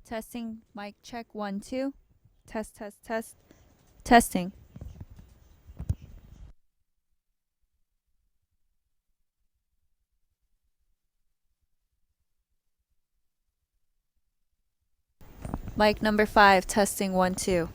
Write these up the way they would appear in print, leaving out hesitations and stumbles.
Testing, mic check, 1, 2. Test, test, test. Testing. Mic number 5, testing, 1, 2.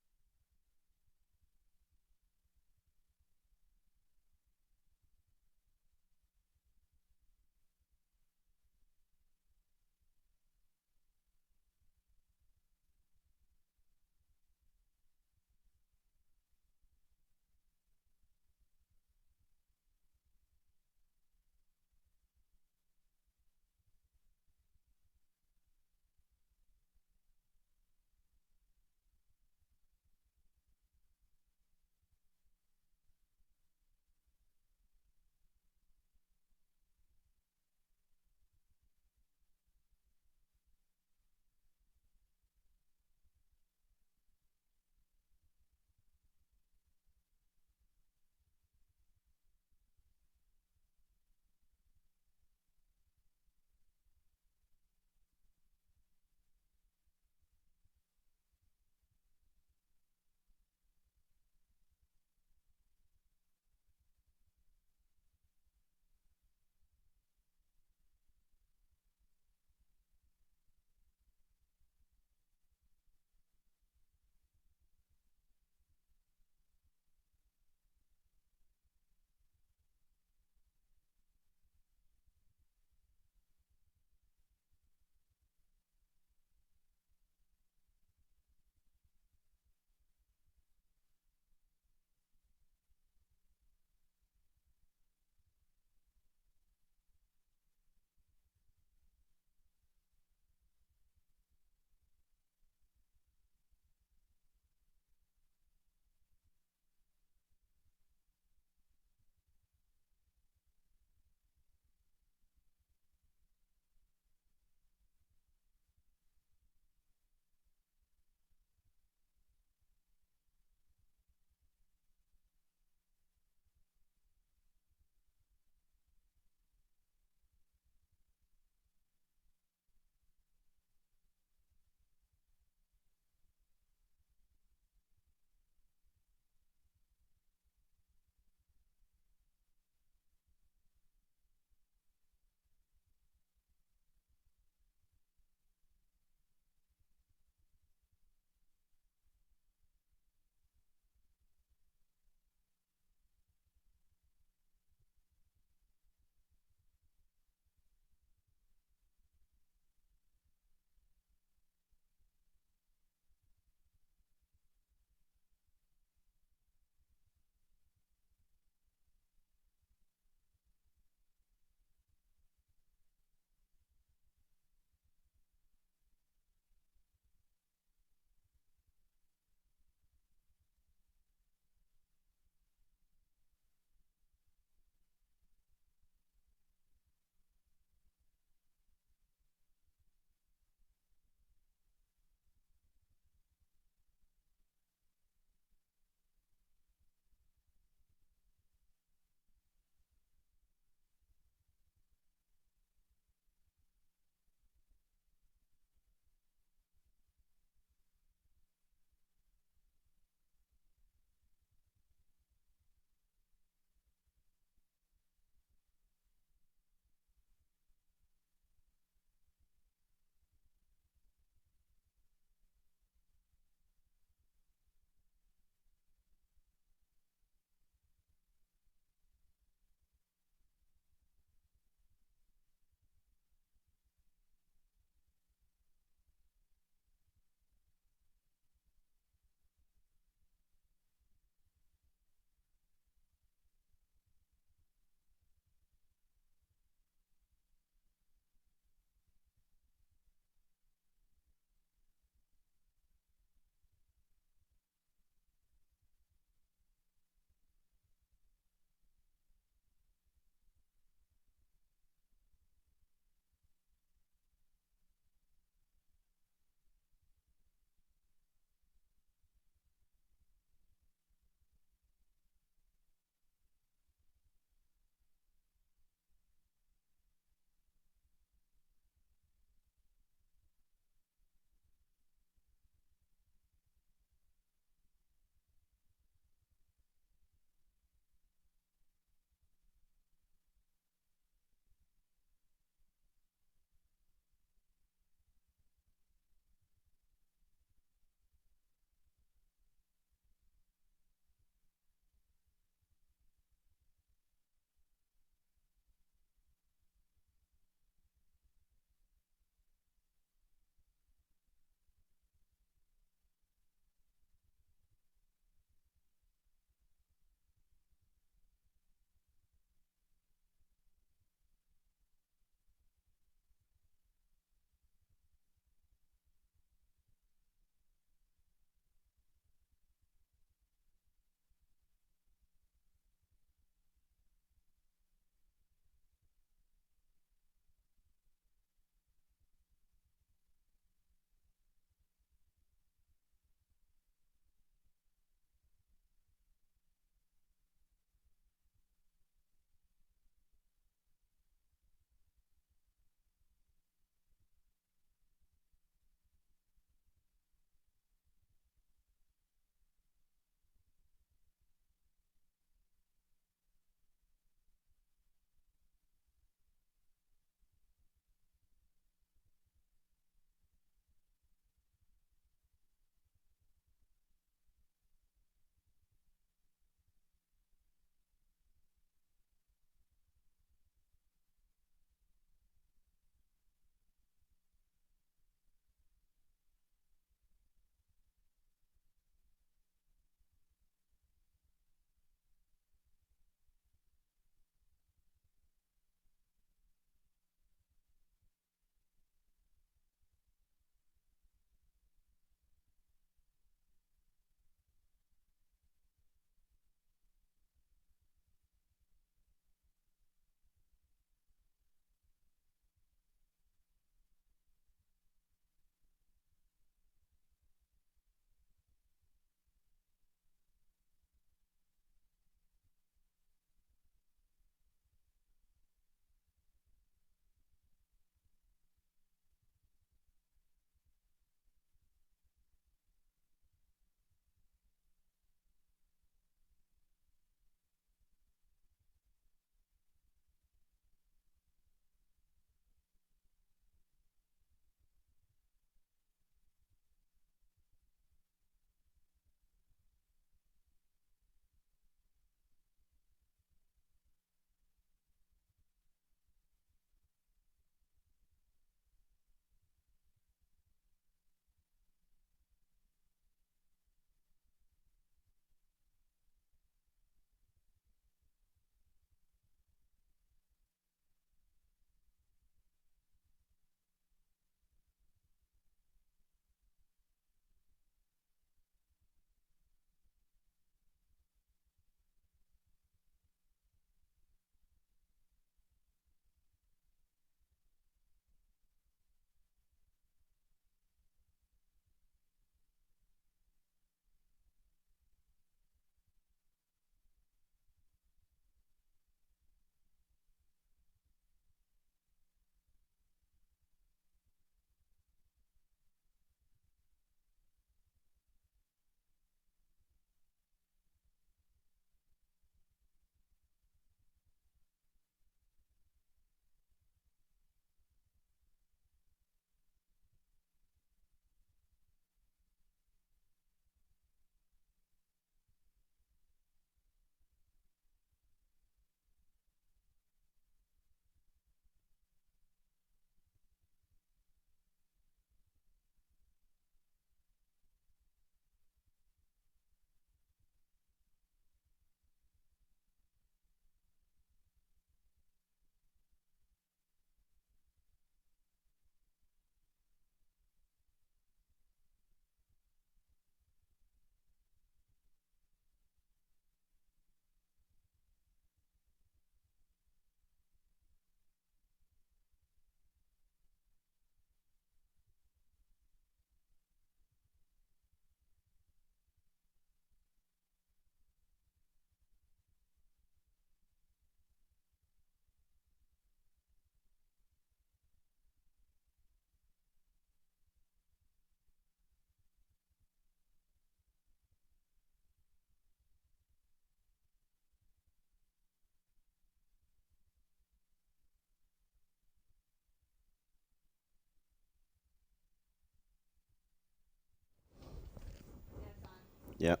Yep.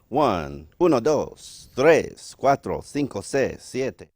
1, 1, 2, 3, 4, 5, 6, 7.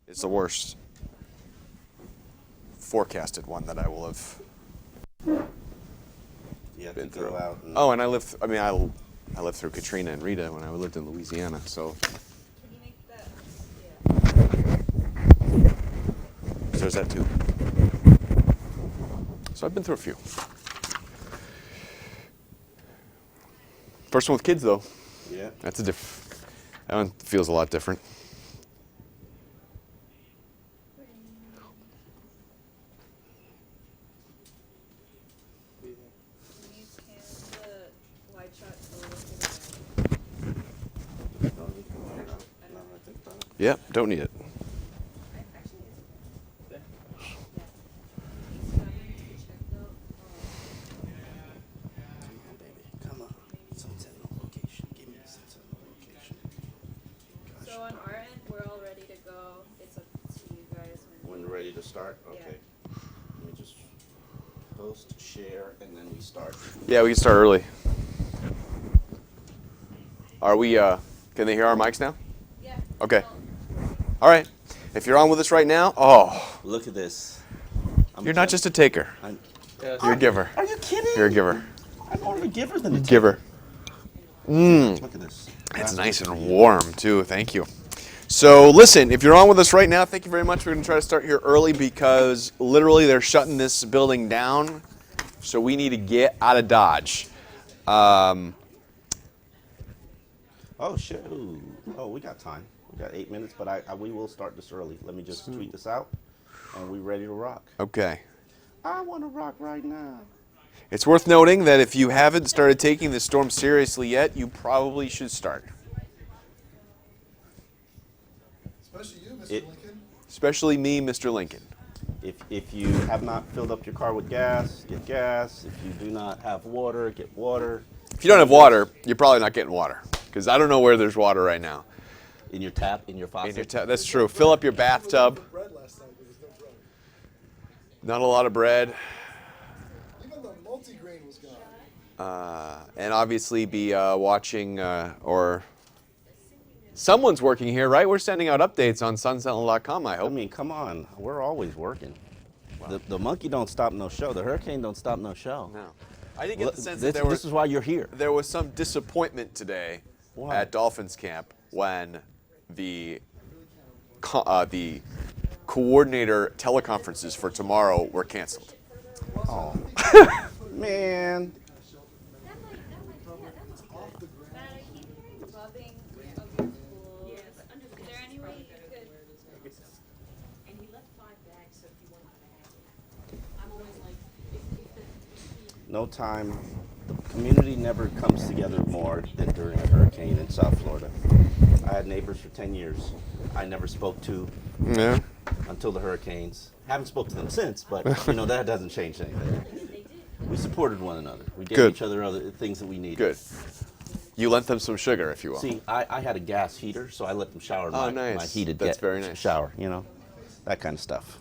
It's the worst forecasted one that I will have You have been to go through. out and Oh, and I lived. I mean, I lived through Katrina and Rita when I lived in Louisiana. So Can you make that? there's that too. So I've been through a few. First one with kids though. yeah. That's a that one feels a lot different. Can you pan the wide shot over to the back? Yep, don't need it. Actually, it's okay. Yeah. He's coming to check though. Come on, baby. Come on. Sentinel location. Give me the Sentinel location. Gosh. So on our end, we're all ready to go. It's up to you guys when. When ready to start? Yeah. Okay. Let me just post, share, and then we start. Yeah, we can start early. Are we? Can they hear our mics now? Yeah. Okay. All right. If you're on with us right now, oh, Look at this. you're not just a taker. You're a giver. Are you kidding? You're a giver. I'm more of a giver than a taker. Giver. Look at this. It's nice and warm too. Thank you. So listen, if you're on with us right now, thank you very much. We're going to try to start here early because literally they're shutting this building down. So we need to get out of Dodge. Oh, shit. Ooh. Oh, we got time. We got 8 minutes, but we will start this early. Let me just tweet this out, and we ready to rock. Okay. I want to rock right now. It's worth noting that if you haven't started taking this storm seriously yet, you probably should start. Especially you, Mr. It- Lincoln. Especially me, Mr. Lincoln. If you have not filled up your car with gas, get gas. If you do not have water, get water. If you don't have water, you're probably not getting water because I don't know where there's water right now. In your tap, in your faucet. That's true. Fill up your bathtub. Bread last night, there was no bread. Not a lot of bread. Even the multigrain was gone. And obviously be watching or someone's working here, right? We're sending out updates on sunsentinel.com, I I hope. mean, come on. We're always working. The monkey don't stop no show. The hurricane don't stop no show. No. I did get the sense This, that this is why you're here. there was some disappointment today Why? at Dolphins camp when the coordinator teleconferences for tomorrow were canceled. Oh, man. Bubbing of your pool. Is there any way you could? And he left 5 bags, so if you want a bag. I'm always like, if No time. The community never comes together more than during a hurricane in South Florida. I had neighbors for 10 years. I never spoke to Yeah. until the hurricanes. Haven't spoke to them since, but that doesn't change anything. We supported one another. We gave Good. each other other things that we needed. Good. You lent them some sugar, if you will. See, I had a gas heater, so I let them shower Oh, my nice. heated That's very nice. shower, that kind of stuff.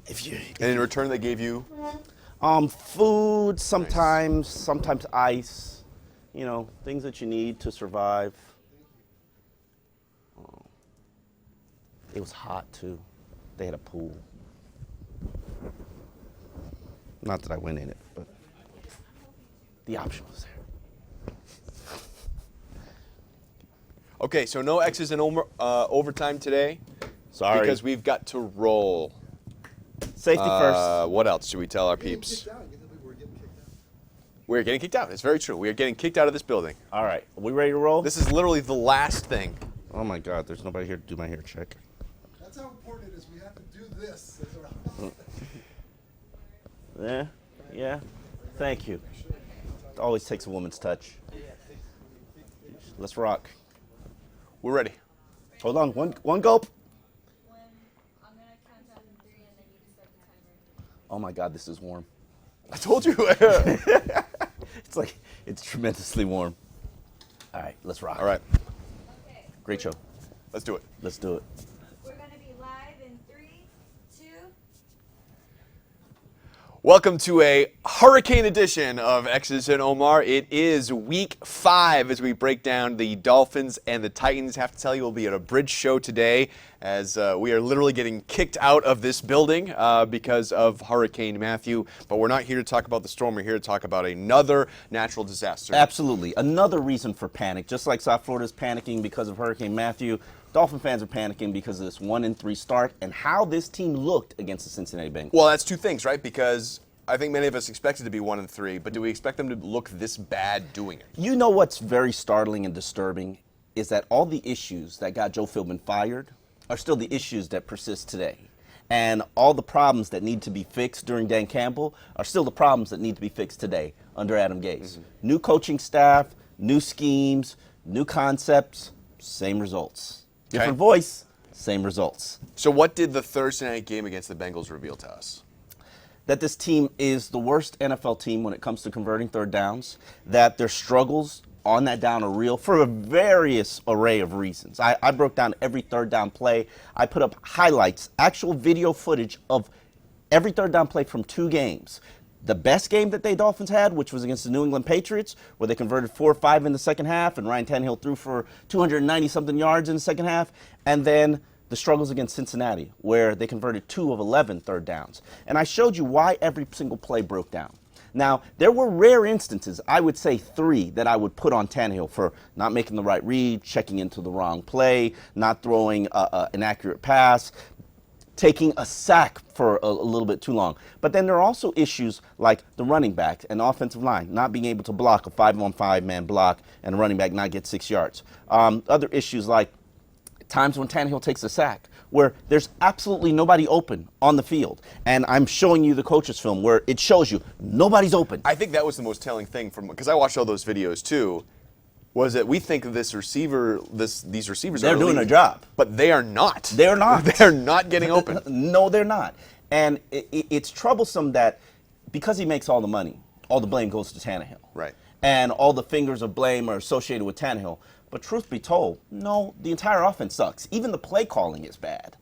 If you And in return, they gave you. food, sometimes ice, things that you need to survive. It was hot too. They had a pool. Not that I went in it, but the option was there. Okay, so no X's in overtime today. Sorry. Because we've got to roll. Safety first. What else should we tell our Getting peeps? kicked out. You know people were getting kicked We're getting kicked out. It's very true. We are getting kicked out of this building. All right, are we ready to roll? This is literally the last thing. Oh my God, there's nobody here to do my hair check. That's how important it is. We have to do this. Yeah. Thank you. It always takes a woman's touch. Let's rock. We're ready. Hold on, one gulp. When I'm gonna count down to 3 and then you can start the timer. Oh my God, this is warm. I told you. It's tremendously warm. All right, let's rock. All right. Okay. Great show. Let's do it. Let's do it. We're gonna be live in 3, 2. Welcome to a hurricane edition of X's and Omar. It is week 5 as we break down the Dolphins and the Titans. I have to tell you, we'll be at a bridge show today as we are literally getting kicked out of this building because of Hurricane Matthew. But we're not here to talk about the storm. We're here to talk about another natural disaster. Absolutely. Another reason for panic. Just like South Florida's panicking because of Hurricane Matthew, Dolphin fans are panicking because of this 1-3 start and how this team looked against the Cincinnati Bengals. Well, that's two things, right? Because I think many of us expected to be 1-3, but do we expect them to look this bad doing it? You know what's very startling and disturbing is that all the issues that got Joe Philbin fired are still the issues that persist today. And all the problems that need to be fixed during Dan Campbell are still the problems that need to be fixed today under Adam Gase. New coaching staff, new schemes, new concepts, same results. Different voice, same results. So what did the Thursday night game against the Bengals reveal to us? That this team is the worst NFL team when it comes to converting third downs, that their struggles on that down are real for a various array of reasons. I broke down every third down play. I put up highlights, actual video footage of every third down play from 2 games. The best game that the Dolphins had, which was against the New England Patriots, where they converted 4 or 5 in the second half, and Ryan Tannehill threw for 290-something yards in the second half, and then the struggles against Cincinnati, where they converted 2 of 11 third downs. And I showed you why every single play broke down. Now, there were rare instances, I would say 3, that I would put on Tannehill for not making the right read, checking into the wrong play, not throwing an accurate pass, taking a sack for a little bit too long. But then there are also issues like the running back and the offensive line not being able to block a 5-on-5 man block and a running back not get 6 yards. Other issues like times when Tannehill takes a sack, where there's absolutely nobody open on the field. And I'm showing you the coach's film where it shows you nobody's open. I think that was the most telling thing because I watched all those videos too, was that we think these receivers They're are doing elite, their job. but they are not. They're not. They're not getting open. No, they're not. And it's troublesome that because he makes all the money, all the blame goes to Tannehill. Right. And all the fingers of blame are associated with Tannehill. But truth be told, no, the entire offense sucks. Even the play calling is bad,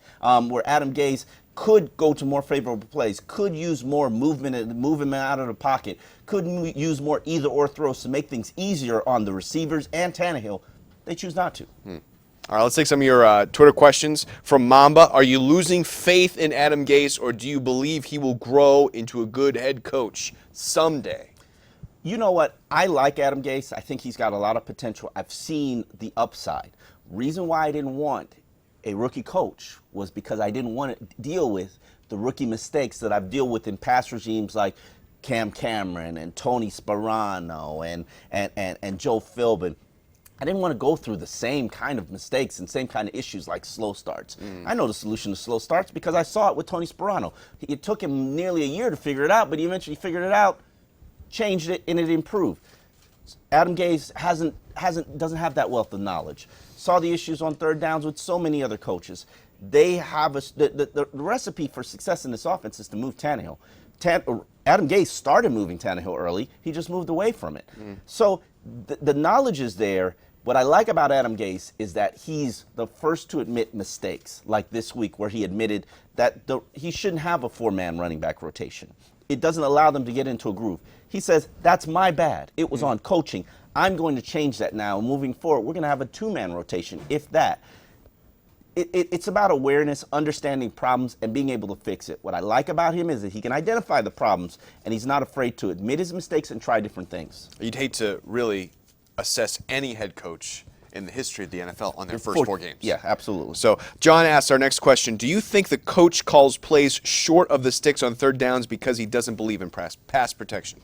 where Adam Gase could go to more favorable plays, could use more movement and move him out of the pocket, could use more either-or throws to make things easier on the receivers and Tannehill. They choose not to. All right, let's take some of your Twitter questions from Mamba. Are you losing faith in Adam Gase, or do you believe he will grow into a good head coach someday? You know what? I like Adam Gase. I think he's got a lot of potential. I've seen the upside. Reason why I didn't want a rookie coach was because I didn't want to deal with the rookie mistakes that I've dealt with in past regimes like Cam Cameron and Tony Sparano and Joe Philbin. I didn't want to go through the same kind of mistakes and same kind of issues like slow starts. I know the solution to slow starts because I saw it with Tony Sparano. It took him nearly a year to figure it out, but he eventually figured it out, changed it, and it improved. Adam Gase doesn't have that wealth of knowledge. Saw the issues on third downs with so many other coaches. They have the recipe for success in this offense is to move Tannehill. Adam Gase started moving Tannehill early. He just moved away from it. So the knowledge is there. What I like about Adam Gase is that he's the first to admit mistakes, like this week where he admitted that he shouldn't have a 4-man running back rotation. It doesn't allow them to get into a groove. He says, that's my bad. It was on coaching. I'm going to change that now. Moving forward, we're going to have a 2-man rotation, if that. It's about awareness, understanding problems, and being able to fix it. What I like about him is that he can identify the problems, and he's not afraid to admit his mistakes and try different things. You'd hate to really assess any head coach in the history of the NFL on their first 4 games. Yeah, absolutely. So John asks our next question. Do you think the coach calls plays short of the sticks on third downs because he doesn't believe in pass protection?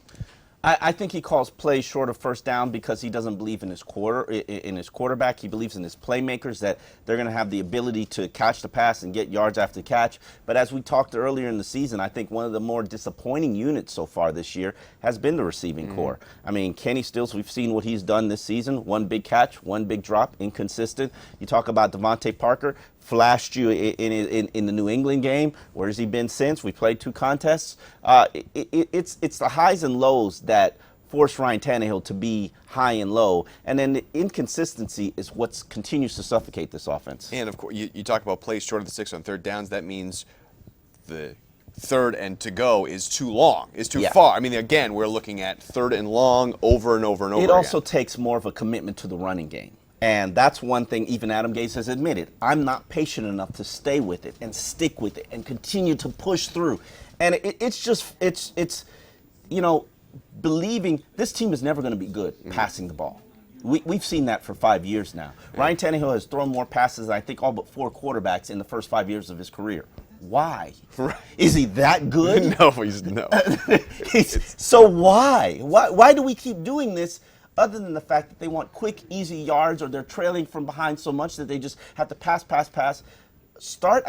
I think he calls plays short of first down because he doesn't believe in his quarterback. He believes in his playmakers, that they're going to have the ability to catch the pass and get yards after catch. But as we talked earlier in the season, I think one of the more disappointing units so far this year has been the receiving core. I mean, Kenny Stills, we've seen what he's done this season. One big catch, one big drop, inconsistent. You talk about Devontae Parker, flashed you in the New England game. Where has he been since? We played 2 contests. It's the highs and lows that force Ryan Tannehill to be high and low, and then the inconsistency is what continues to suffocate this offense. And of course, you talk about plays short of the 6 on third downs. That means the third and to go is too long, is too far. I mean, again, we're looking at third and long over and over and over It again. also takes more of a commitment to the running game. And that's one thing even Adam Gase has admitted. I'm not patient enough to stay with it and stick with it and continue to push through. And it's believing this team is never going to be good passing the ball. We've seen that for 5 years now. Ryan Tannehill has thrown more passes than I think all but 4 quarterbacks in the first 5 years of his career. Why? Is he that good? No, he's no. So why? Why do we keep doing this? Other than the fact that they want quick, easy yards, or they're trailing from behind so much that they just have to pass. Start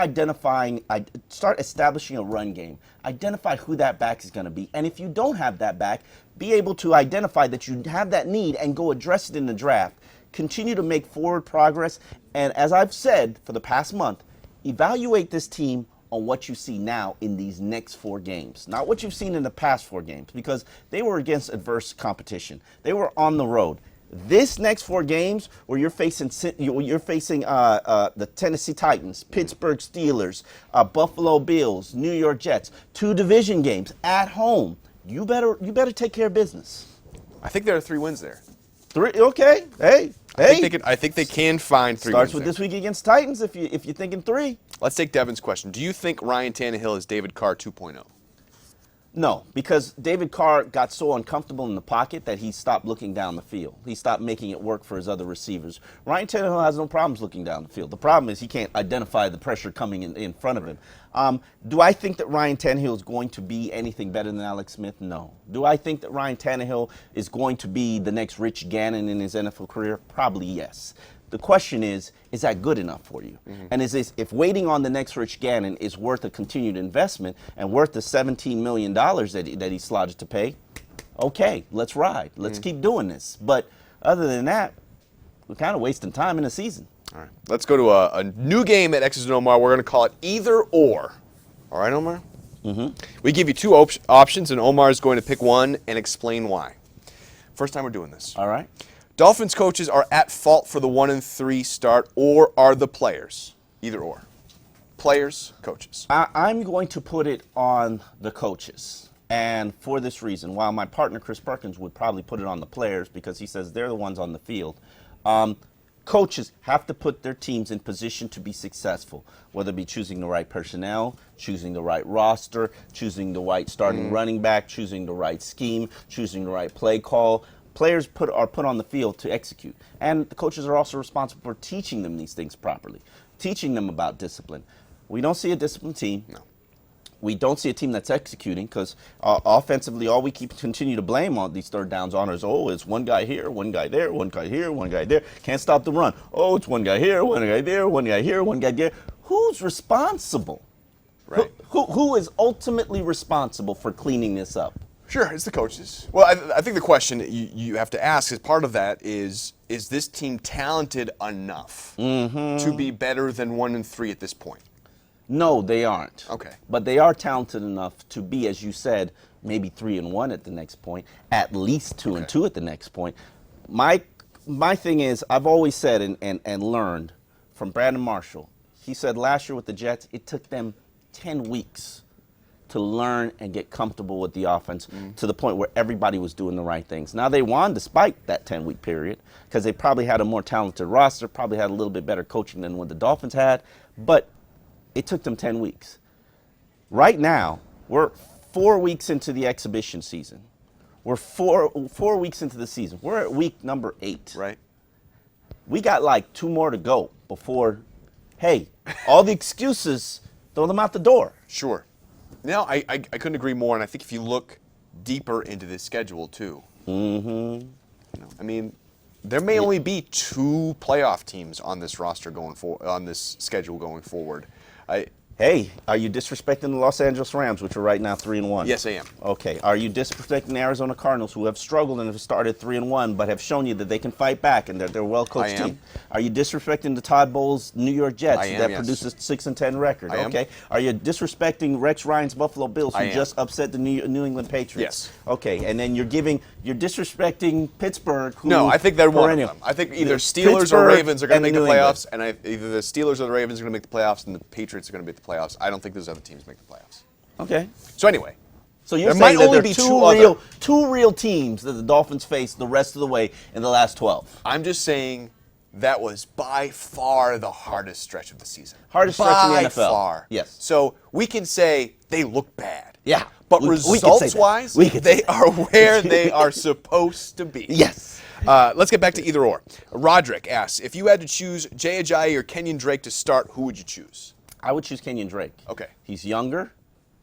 establishing a run game. Identify who that back is going to be. And if you don't have that back, be able to identify that you have that need and go address it in the draft. Continue to make forward progress. And as I've said for the past month, evaluate this team on what you see now in these next 4 games, not what you've seen in the past 4 games, because they were against adverse competition. They were on the road. This next 4 games, where you're facing the Tennessee Titans, Pittsburgh Steelers, Buffalo Bills, New York Jets, 2 division games at home. You better take care of business. I think there are 3 wins there. 3, okay. Hey. I think they can find 3 Starts wins with there. this week against Titans if you're thinking 3. Let's take Devin's question. Do you think Ryan Tannehill is David Carr 2.0? No, because David Carr got so uncomfortable in the pocket that he stopped looking down the field. He stopped making it work for his other receivers. Ryan Tannehill has no problems looking down the field. The problem is he can't identify the pressure coming in front of him. Do I think that Ryan Tannehill is going to be anything better than Alex Smith? No. Do I think that Ryan Tannehill is going to be the next Rich Gannon in his NFL career? Probably yes. The question is that good enough for you? And if waiting on the next Rich Gannon is worth a continued investment and worth the $17 million that he slotted to pay, okay, let's ride. Let's keep doing this. But other than that, we're kind of wasting time in the season. All right. Let's go to a new game at X's and Omar. We're going to call it Either Or. All right, Omar? We give you 2 options, and Omar is going to pick one and explain why. First time we're doing this. All right. Dolphins coaches are at fault for the 1-3 start, or are the players? Either or. Players, coaches. I'm going to put it on the coaches. And for this reason, while my partner Chris Perkins would probably put it on the players because he says they're the ones on the field, coaches have to put their teams in position to be successful, whether it be choosing the right personnel, choosing the right roster, choosing the right starting running back, choosing the right scheme, choosing the right play call. Players are put on the field to execute. And the coaches are also responsible for teaching them these things properly, teaching them about discipline. We don't see a disciplined team. No. We don't see a team that's executing because offensively, all we continue to blame on these third downs on is, it's one guy here, one guy there, one guy here, one guy there. Can't stop the run. Oh, it's one guy here, one guy there, one guy here, one guy there. Who's responsible? Right. Who is ultimately responsible for cleaning this up? Sure, it's the coaches. Well, I think the question you have to ask as part of that is this team talented enough to be better than 1-3 at this point? No, they aren't. Okay. But they are talented enough to be, as you said, maybe 3-1 at the next point, at least 2-2 at the next point. My thing is, I've always said and learned from Brandon Marshall. He said last year with the Jets, it took them 10 weeks to learn and get comfortable with the offense to the point where everybody was doing the right things. Now, they won despite that 10-week period because they probably had a more talented roster, probably had a little bit better coaching than what the Dolphins had, but it took them 10 weeks. Right now, we're 4 weeks into the exhibition season. We're four weeks into the season. We're at week number 8. Right. We got like 2 more to go before, hey, all the excuses, throw them out the door. Sure. No, I couldn't agree more. And I think if you look deeper into this schedule too. Mm-hmm. I mean, there may only be 2 playoff teams on this roster on this schedule going forward. Hey, are you disrespecting the Los Angeles Rams, which are right now 3-1? Yes, I am. Okay. Are you disrespecting the Arizona Cardinals, who have struggled and have started 3-1, but have shown you that they can fight back and they're a well-coached I am. team? Are you disrespecting the Todd Bowles New York Jets I am, that yes. produced a 6-10 record? I am. Okay. Are you disrespecting Rex Ryan's Buffalo Bills, I who am. just upset the New England Patriots? Yes. Okay. And then you're disrespecting Pittsburgh. Who, No, I think they're one of perennial- them. I think either The Steelers or Pittsburgh Ravens are going and to make the New England. playoffs, and either the Steelers or the Ravens are going to make the playoffs, and the Patriots are going to make the playoffs. I don't think those other teams make the playoffs. Okay. So anyway, So you're There saying might that only there be are two two real teams that the Dolphins faced the rest of the way in the last 12. I'm just saying that was by far the hardest stretch of the season. Hardest stretch in the By NFL. far. Yes. So we can say they look bad. Yeah. But We could say that. results-wise, We could say they that. are where they are supposed to be. Yes. Let's get back to either or. Roderick asks, if you had to choose Jay Ajayi or Kenyon Drake to start, who would you choose? I would choose Kenyon Drake. Okay. He's younger.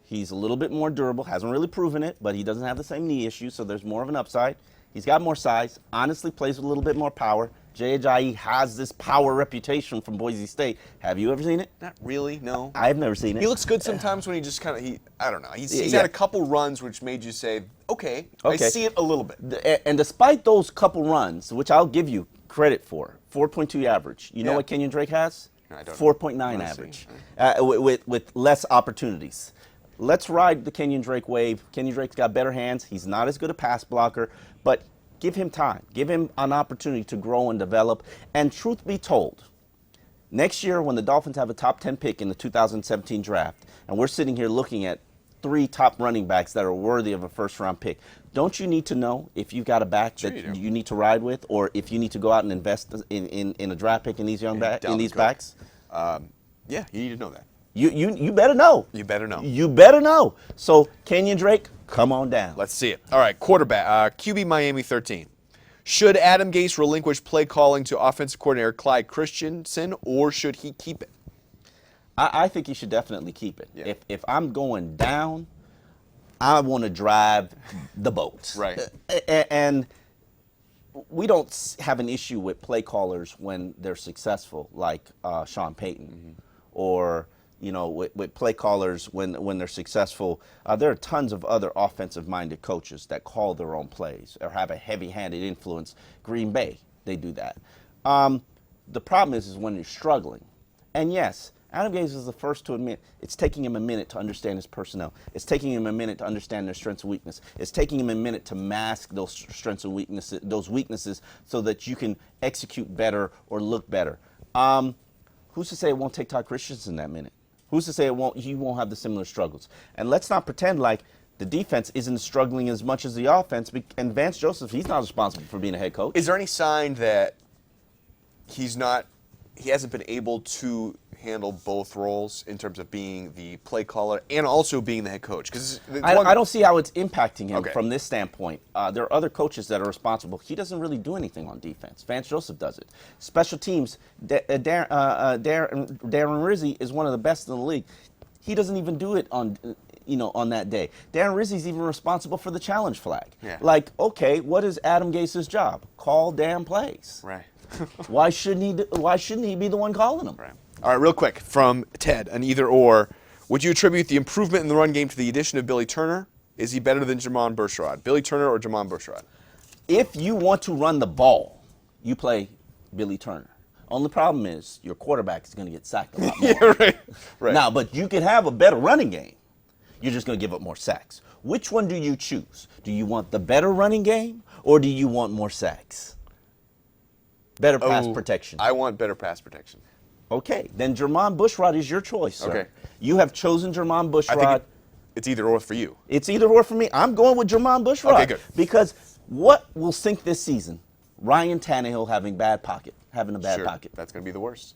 He's a little bit more durable. Hasn't really proven it, but he doesn't have the same knee issues, so there's more of an upside. He's got more size. Honestly, plays with a little bit more power. Jay Ajayi has this power reputation from Boise State. Have you ever seen it? Not really, no. I've never seen it. He looks good sometimes when he just kind of, I don't know. He's Yeah. had a couple runs which made you say, okay, I Okay. see it a little bit. And despite those couple runs, which I'll give you credit for, 4.2 average. You know Yeah. what Kenyon Drake has? No, I don't know. 4.9 Let's see. average, with less opportunities. Let's ride the Kenyon Drake wave. Kenyon Drake's got better hands. He's not as good a pass blocker, but give him time. Give him an opportunity to grow and develop. And truth be told, next year when the Dolphins have a top 10 pick in the 2017 draft, and we're sitting here looking at 3 top running backs that are worthy of a first-round pick, don't you need to know if you've got a back Sure that you do. you need to ride with, or if you need to go out and invest in a draft pick in these Dalvin Cook. backs? Yeah, you need to know that. You better know. You better know. You better know. So Kenyon Drake, come on down. Let's see it. All right, quarterback, QB Miami 13. Should Adam Gase relinquish play calling to offensive coordinator Clyde Christensen, or should he keep it? I think you should definitely keep it. Yeah. If I'm going down, I want to drive the boat. Right. And we don't have an issue with play callers when they're successful, like Sean Payton, or with play callers when they're successful. There are tons of other offensive-minded coaches that call their own plays or have a heavy-handed influence. Green Bay, they do that. The problem is when you're struggling. And yes, Adam Gase is the first to admit it's taking him a minute to understand his personnel. It's taking him a minute to understand their strengths and weaknesses. It's taking him a minute to mask those strengths and weaknesses, so that you can execute better or look better. Who's to say it won't take Todd Christensen that minute? Who's to say he won't have the similar struggles? And let's not pretend like the defense isn't struggling as much as the offense. And Vance Joseph, he's not responsible for being a head coach. Is there any sign that he hasn't been able to handle both roles in terms of being the play caller and also being the head coach? Because I don't see how it's impacting him Okay. from this standpoint. There are other coaches that are responsible. He doesn't really do anything on defense. Vance Joseph does it. Special teams, Darren Rizzi is one of the best in the league. He doesn't even do it on that day. Darren Rizzi's even responsible for the challenge flag. Yeah. Like, okay, what is Adam Gase's job? Call damn plays. Right. Why shouldn't he be the one calling them? Right. All right, real quick, from Ted, an either or. Would you attribute the improvement in the run game to the addition of Billy Turner? Is he better than Jamon Bushrod? Billy Turner or Jamon Bushrod? If you want to run the ball, you play Billy Turner. Only problem is your quarterback is going to get sacked a lot more. Yeah, right. Now, but you could have a better running game. You're just going to give up more sacks. Which one do you choose? Do you want the better running game, or do you want more sacks? Better pass protection. I want better pass protection. Okay, then Jermon Bushrod is your choice, sir. Okay. You have chosen Jermon I Bushrod. think it's either or for you. It's either or for me. I'm going with Jermon Bushrod. Okay, good. Because what will sink this season? Ryan Tannehill having a bad pocket. That's going to be the worst.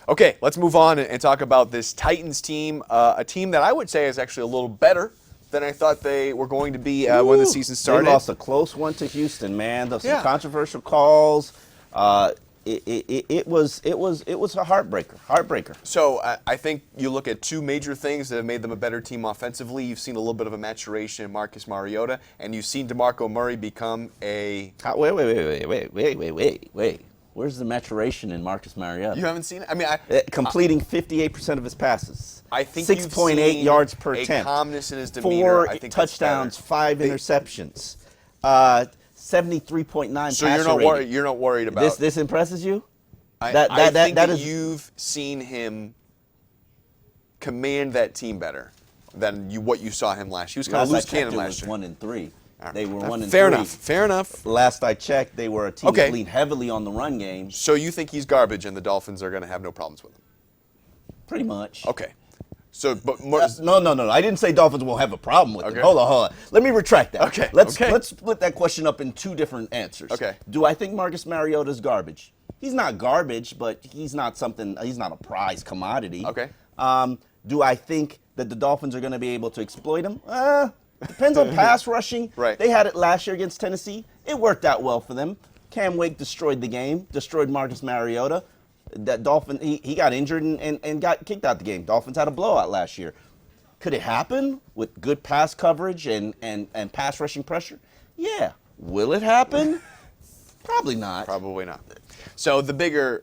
Okay, let's move on and talk about this Titans team, a team that I would say is actually a little better than I thought they were going to be when the season started. They lost a close one to Houston, man. Those Yeah. controversial calls. it was a heartbreaker. So I think you look at two major things that have made them a better team offensively. You've seen a little bit of a maturation in Marcus Mariota, and you've seen DeMarco Murray become a. Wait. Where's the maturation in Marcus Mariota? You haven't seen it? I mean, completing 58% of his passes. I think 6.8 yards per a attempt. calmness in his demeanor. 4 I think touchdowns, that's 5 better. interceptions, 73.9. So passer rating. you're not worried about This impresses you? I think that is. you've seen him command that team better than what you saw him last year. He was kind of Last I loose checked, cannon it last was year. 1-3. They were 1-3. Fair enough. Fair enough. Last I checked, they were a team Okay. that leaned heavily on the run game. So you think he's garbage, and the Dolphins are going to have no problems with him? Pretty much. Okay. So, but No. I didn't say Dolphins won't have a problem with Okay. it. Hold on. Let me retract that. Okay, Let's okay. split that question up in two different answers. Okay. Do I think Marcus Mariota's garbage? He's not garbage, but he's not a prize commodity. Okay. Do I think that the Dolphins are going to be able to exploit him? Depends on pass rushing. Right. They had it last year against Tennessee. It worked out well for them. Cam Wake destroyed the game, destroyed Marcus Mariota. That Dolphin, he got injured and got kicked out the game. Dolphins had a blowout last year. Could it happen with good pass coverage and pass rushing pressure? Yeah. Will it happen? Probably not. Probably not. So the bigger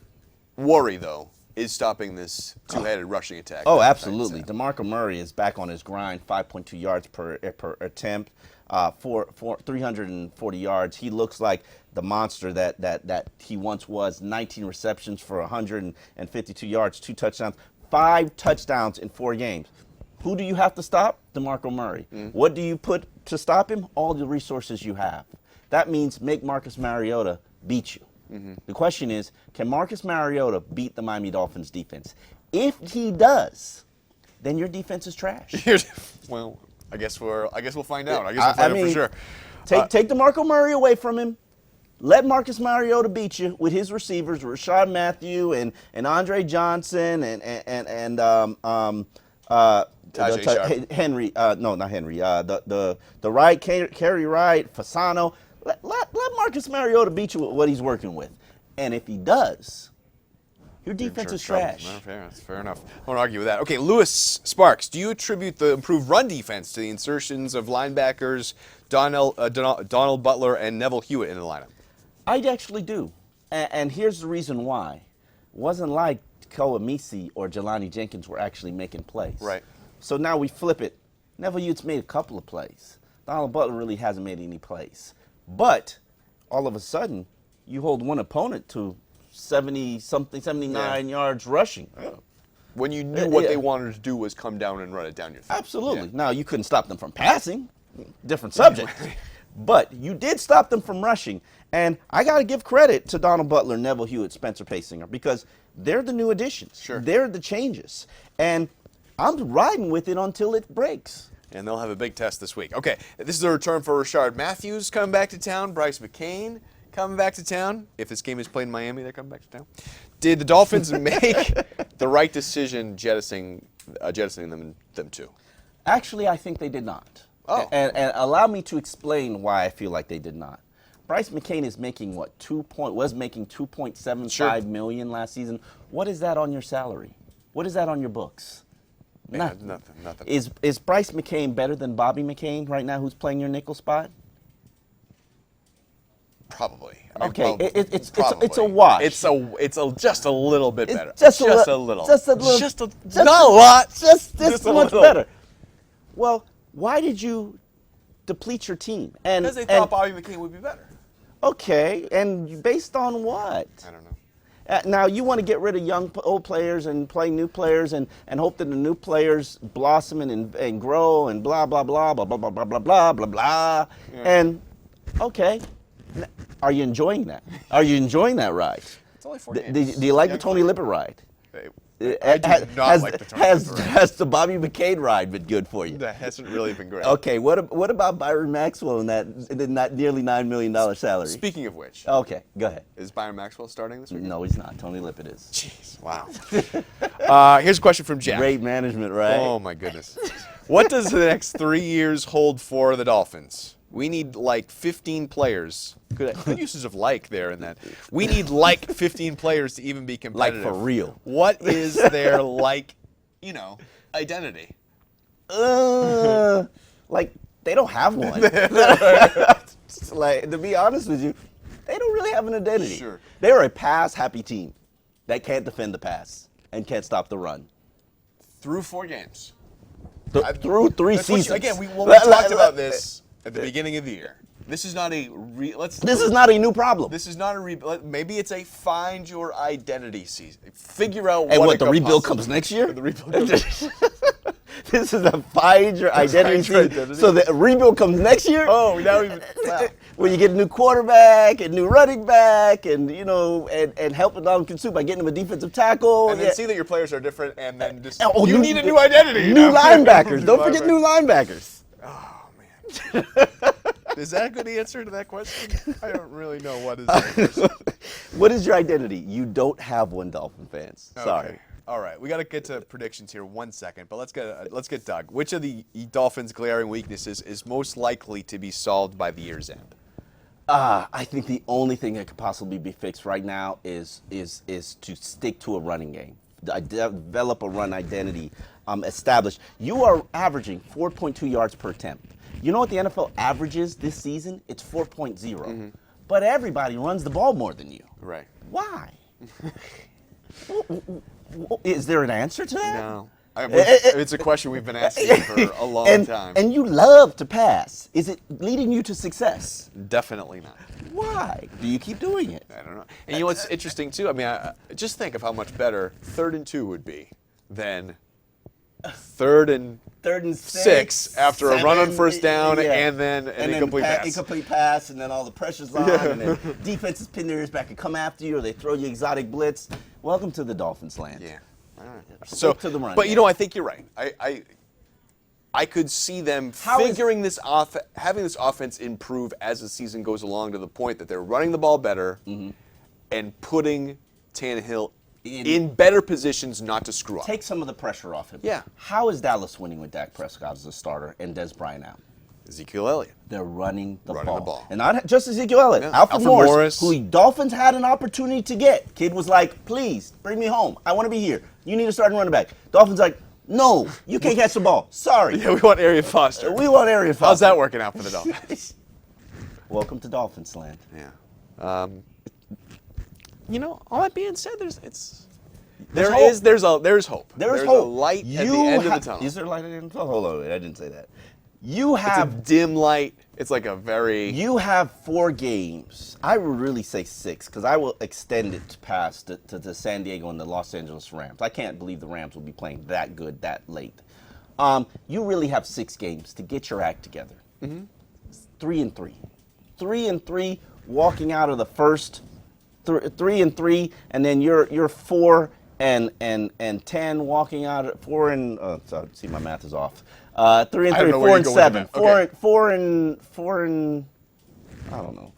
worry, though, is stopping this two-headed rushing attack. Oh, absolutely. DeMarco Murray is back on his grind, 5.2 yards per attempt, 340 yards. He looks like the monster that he once was. 19 receptions for 152 yards, 2 touchdowns, 5 touchdowns in 4 games. Who do you have to stop? DeMarco Murray. What do you put to stop him? All the resources you have. That means make Marcus Mariota beat you. The question is, can Marcus Mariota beat the Miami Dolphins defense? If he does, then your defense is trash. Well, I guess we'll find out. I guess we'll find out for sure. Take DeMarco Murray away from him. Let Marcus Mariota beat you with his receivers, Rashad Matthew and Andre Johnson and Tajay Sharp. Henry. No, not Henry. The right, Kerry Wright, Fasano. Let Marcus Mariota beat you with what he's working with. And if he does, your defense is trash. No, fair enough. I won't argue with that. Okay, Lewis Sparks, do you attribute the improved run defense to the insertions of linebackers Donald Butler and Neville Hewitt in the lineup? I actually do. And here's the reason why. It wasn't like Koa Misi or Jelani Jenkins were actually making plays. Right. So now we flip it. Neville Hewitt's made a couple of plays. Donald Butler really hasn't made any plays. But all of a sudden, you hold one opponent to 79 yards rushing. When you knew what they wanted to do was come down and run it down your throat. Absolutely. Yeah. Now, you couldn't stop them from passing. Different subject. But you did stop them from rushing. And I got to give credit to Donald Butler, Neville Hewitt, Spencer Paysinger, because they're the new additions. Sure. They're the changes. And I'm riding with it until it breaks. And they'll have a big test this week. Okay, this is a return for Rashard Matthews coming back to town. Bryce McCain coming back to town. If this game is played in Miami, they're coming back to town. Did the Dolphins make the right decision jettisoning them too? Actually, I think they did not. Oh. And allow me to explain why I feel like they did not. Bryce McCain is making was making $2.75 million last season. What is that on your salary? What is that on your books? Nothing. Is Bryce McCain better than Bobby McCain right now, who's playing your nickel spot? Probably. Okay, it's probably. a wash. It's just a little bit better. Just a little. Not a lot. Just a much little. better. Well, why did you deplete your team? Because they thought Bobby McCain would be better. Okay, and based on what? I don't know. Now, you want to get rid of old players and play new players and hope that the new players blossom and grow and blah, blah, blah, blah, blah, blah, blah, blah, blah, blah, blah. Yeah. And, okay, are you enjoying that? Are you enjoying that ride? It's only 4 games. Do you like the Tony Lippett ride? I do not like the Tony Lippett ride. Has the Bobby McCain ride been good for you? That hasn't really been great. Okay, what about Byron Maxwell and that nearly $9 million salary? Speaking of which, Okay, go ahead. is Byron Maxwell starting this week? No, he's not. Tony Lippett is. Jeez, wow. Here's a question from Jack. Great management, right? Oh, my goodness. What does the next 3 years hold for the Dolphins? We need like 15 players Good usage of like there in that. We need like 15 players to even be competitive. for real. What is their like, identity? Like they don't have one. Like to be honest with you, they don't really have an identity. Sure. They're a pass-happy team that can't defend the pass and can't stop the run. Through 4 games. Through 3 That's what seasons. again, we talked about this at the beginning of the year. This is not a This is not a new problem. This is not a maybe it's a find your identity season. Figure out And what what it the could rebuild possibly- comes next year? The rebuild comes This is a find your identity Find your season. identity. So the rebuild comes next year? Oh, now we wow. Where you get a new quarterback, a new running back, and and help Ndamukong Suh by getting him a defensive tackle. And then see that your players are different, and then just Oh, you need a new identity. New now. linebackers. Don't forget new linebackers. Oh man. Is that a good answer to that question? I don't really know what is that. What is your identity? You don't have one, Dolphin fans. Sorry. Okay. All right, we got to get to predictions here 1 second, but let's get Doug. Which of the Dolphins' glaring weaknesses is most likely to be solved by the year's end? I think the only thing that could possibly be fixed right now is to stick to a running game. Develop a run identity, establish. You are averaging 4.2 yards per attempt. You know what the NFL averages this season? It's 4.0. But everybody runs the ball more than you. Right. Why? Is there an answer to that? No. It's a question we've been asking for a long time. And you love to pass. Is it leading you to success? Definitely not. Why do you keep doing it? I don't know. And you know what's interesting too? I mean, just think of how much better 3rd and 2 would be than 3rd and 6 after a run on 1st down and then an incomplete pass. Incomplete pass, and then all the pressure's on, and then defenses pin their ears back and come after you, or they throw you exotic blitz. Welcome to the Dolphins land. Yeah. So, to the run but game. you know, I think you're right. I could see them having this offense improve as the season goes along to the point that they're running the ball better and putting Tannehill in better positions not to screw up. Take some of the pressure off him. Yeah. How is Dallas winning with Dak Prescott as a starter and Des Bryant out? Ezekiel Elliott. They're running the Running ball. the ball. And not just Ezekiel Elliott. Yeah. Alfred Morris, Morris. who Dolphins had an opportunity to get. Kid was like, please, bring me home. I want to be here. You need a starting running back. Dolphins like, no, you can't catch the ball. Sorry. Yeah, we want Arian Foster. We want Arian Foster. How's that working out for the Dolphins? Welcome to Dolphins land. Yeah. You know, all that being said, there's hope. There's hope. There's a hope. light at the end of the tunnel. Is there light at the end of the tunnel? Hold on, wait, I didn't say that. You It's have a dim light. It's like a very. You have 4 games. I would really say 6 because I will extend it past to San Diego and the Los Angeles Rams. I can't believe the Rams will be playing that good that late. You really have 6 games to get your act together. 3-3. 3-3 walking out of the first 3-3, and then you're 4-10 walking out of 4 and sorry, see my math is off. 3-3, 4-7, 4 and I don't know.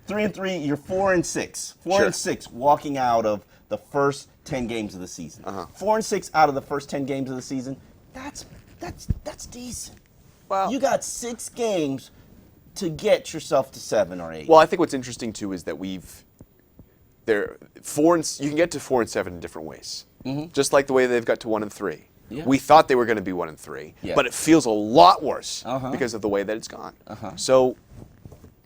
3-3, you're 4-6, 4-6 walking out of the first 10 games of the season. 4-6 out of the first 10 games of the season. That's decent. Wow. You got 6 games to get yourself to 7 or 8. Well, I think what's interesting too is that you can get to 4 and 7 in different ways. Just like the way they've got to 1 and 3. Yeah. We thought they were going to be 1 and 3, Yeah. but it feels a lot worse because of the way that it's gone. So,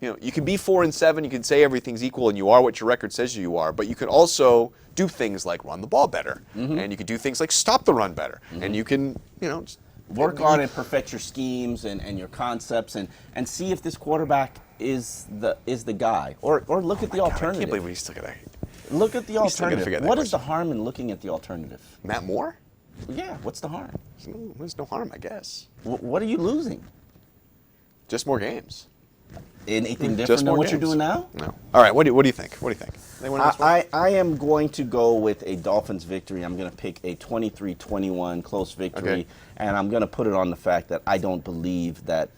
you can be 4 and 7. You can say everything's equal and you are what your record says you are, but you can also do things like run the ball better, and you can do things like stop the run better, and you can, just work on and perfect your schemes and your concepts and see if this quarterback is the guy. Or look at the alternative. I can't believe we still got Look at the we still gotta alternative. figure that What is the question. harm in looking at the alternative? Matt Moore. Yeah, what's the harm? There's no harm, I guess. What are you losing? Just more games. Anything different Just than more what you're games. doing now? No. All right. What do you think? What do you think? They win this one? I am going to go with a Dolphins victory. I'm going to pick a 23-21 close victory, Okay. and I'm going to put it on the fact that I don't believe that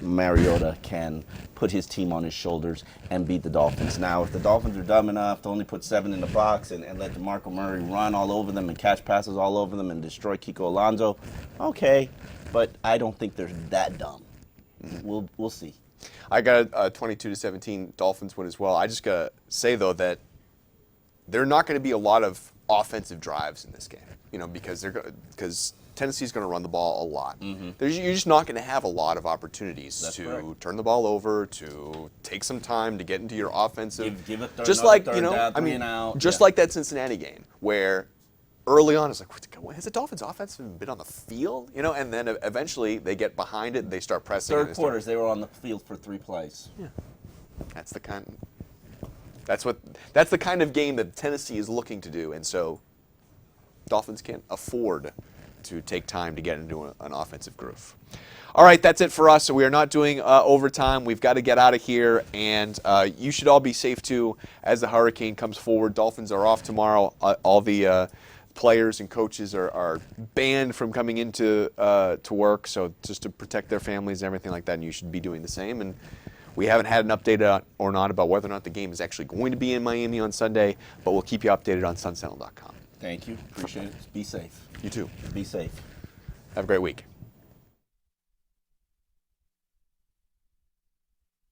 Mariota can put his team on his shoulders and beat the Dolphins. Now, if the Dolphins are dumb enough to only put 7 in the box and let DeMarco Murray run all over them and catch passes all over them and destroy Kiko Alonso, okay, but I don't think they're that dumb. We'll see. I got a 22-17 Dolphins win as well. I just gotta say though that there are not going to be a lot of offensive drives in this game, because Tennessee's going to run the ball a lot. You're just not going to have a lot of opportunities That's to correct. turn the ball over, to take some time to get into your offensive. Give a third, just another like third down, three and out. just Yeah. like that Cincinnati game where early on it's like, has the Dolphins offense been on the field? And then eventually they get behind it and they start pressing. and Third they start- quarters, they were on the field for 3 plays. That's the kind of game that Tennessee is looking to do, and so Dolphins can't afford to take time to get into an offensive groove. All right, that's it for us. So we are not doing overtime. We've got to get out of here, and you should all be safe too as the hurricane comes forward. Dolphins are off tomorrow. All the players and coaches are banned from coming into to work, so just to protect their families and everything like that, and you should be doing the same. And we haven't had an update or not about whether or not the game is actually going to be in Miami on Sunday, but we'll keep you updated on sunsentinel.com. Thank you. Appreciate it. Be safe. You too. Be safe. Have a great week.